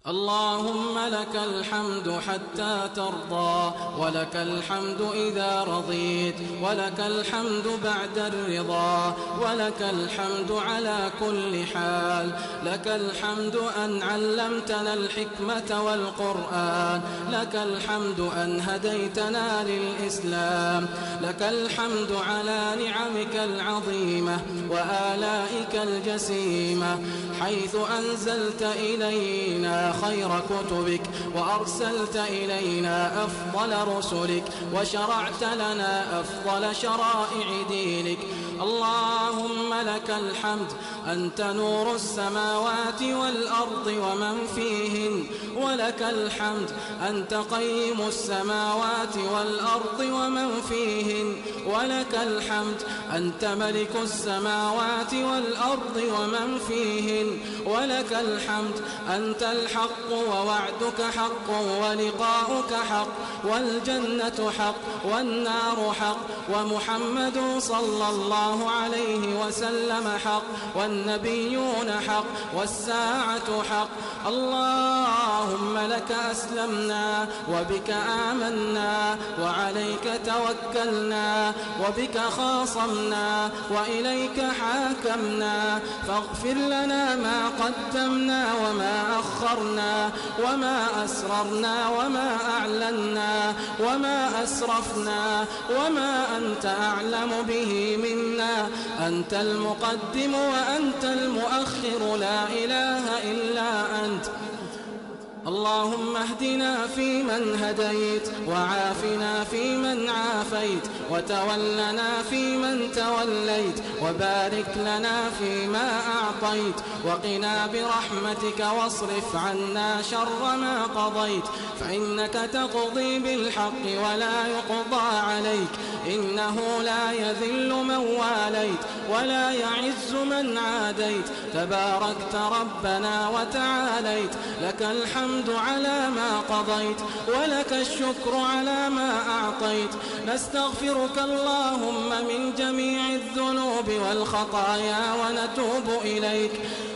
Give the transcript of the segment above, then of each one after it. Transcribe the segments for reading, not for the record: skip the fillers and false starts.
اللهم لك الحمد حتى ترضى، ولك الحمد إذا رضيت، ولك الحمد بعد الرضا، ولك الحمد على كل حال. لك الحمد أن علمتنا الحكمة والقرآن، لك الحمد أن هديتنا للإسلام، لك الحمد على نعمك العظيمة وآلائك الجسيمة، حيث أنزلت إلينا خير كتبك، وأرسلت إلينا أفضل رسلك، وشرعت لنا أفضل شرائع دينك. اللهم لك الحمد، أنت نور السماوات والأرض ومن فيهن، ولك الحمد، أنت قيم السماوات والأرض ومن فيهن، ولك الحمد، أنت ملك السماوات والأرض ومن فيهن، ولك الحمد، أنت الحق ووعدك حق ولقاؤك حق، والجنة حق والنار حق، ومحمد صلى الله عليه وسلم حق، والنبيون حق، والساعة حق. اللهم لك أسلمنا، وبك آمنا، وعليك توكلنا، وبك خاصمنا، وإليك حاكمنا، فاغفر لنا ما قدمنا وما أخرنا، وما أسررنا وما أعلنا، وما أسرفنا، وما أنت أعلم به منا. أنت المقدم وأنت المؤخر، لا إله إلا أنت. اللهم اهدنا فيمن هديت، وعافنا فيمن عافيت، وتولنا فيمن توليت، وبارك لنا فيما أعطيت، وقنا برحمتك واصرف عنا شر ما قضيت، فإنك تقضي بالحق ولا يقضى عليك، إنه لا يذل من واليت ولا يعز من عاديت، تباركت ربنا وتعاليت. لك الحمد على ما قضيت، ولك الشكر على ما أعطيت. نستغفرك اللهم من جميع الذنوب والخطايا ونتوب إليك.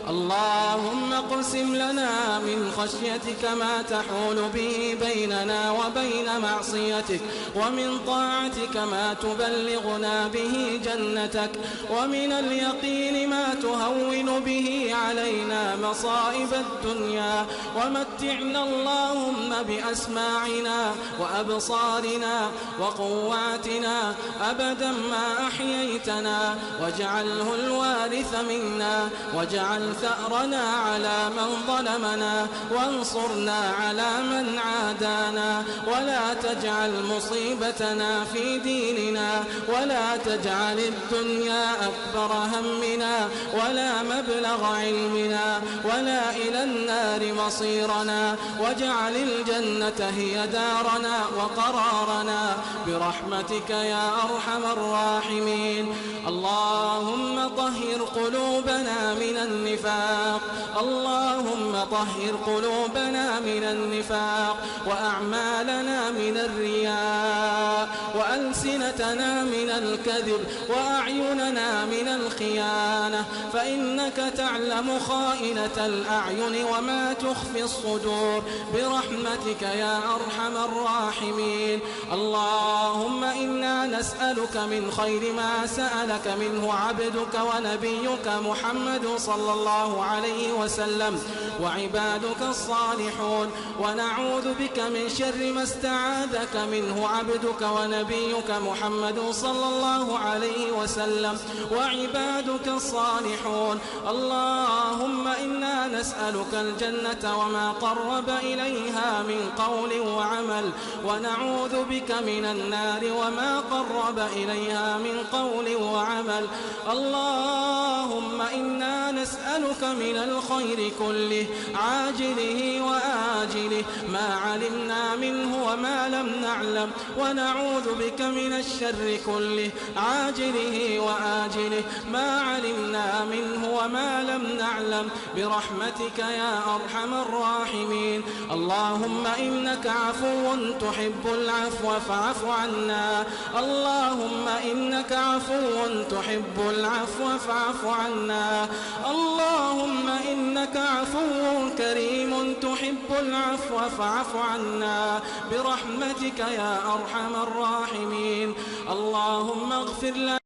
اللهم اقسم لنا من خشيتك ما تحول به بيننا وبين معصيتك، ومن طاعتك ما تبلغنا به جنتك، ومن اليقين ما تهون به علينا مصائب الدنيا. ومتعنا اللهم بأسماعنا وأبصارنا وقواتنا أبدا ما أحييتنا، واجعله الوارث منا، واجعل ثأرنا على من ظلمنا، وانصرنا على من عادانا، ولا تجعل مصيبتنا في ديننا، ولا تجعل الدنيا أكبر همنا، ولا مبلغ علمنا، ولا إلى النار مصيرنا، واجعل الجنة هي دارنا وقرارنا برحمتك يا أرحم الراحمين. اللهم طهر قلوبنا من النفاق، اللهم طهر قلوبنا من النفاق، وأعمالنا من الرياء، وألسنتنا من الكذب، وأعيننا من الخيانة، فإنك تعلم خائنة الأعين وما تخفي الصدور برحمتك يا أرحم الراحمين. اللهم إنا نسألك من خير ما سألك منه عبدك ونبيك محمد صلى الله عليه وسلم وعبادك الصالحون، ونعوذ بك من شر ما استعاذك منه عبدك ونبيك محمد صلى الله عليه وسلم وعبادك الصالحون. اللهم إنا نسألك الجنة وما قرب إليها من قول وعمل، ونعوذ بك من النار وما قرب إليها من قول وعمل. اللهم إنا نسألك من الخير كله عاجله وآجله ما علمنا منه وما لم نعلم، ونعوذ بك من الشر كله عاجله وآجله ما علمنا منه وما لم نعلم برحمتك يا أرحم الراحمين. اللهم إنك عفو تحب العفو فاعف عنا، اللهم إنك عفو تحب العفو فاعف عنا، اللهم إنك عفو كريم تحب تحب العفو فاعف عنا برحمتك يا أرحم الراحمين. اللهم اغفر لنا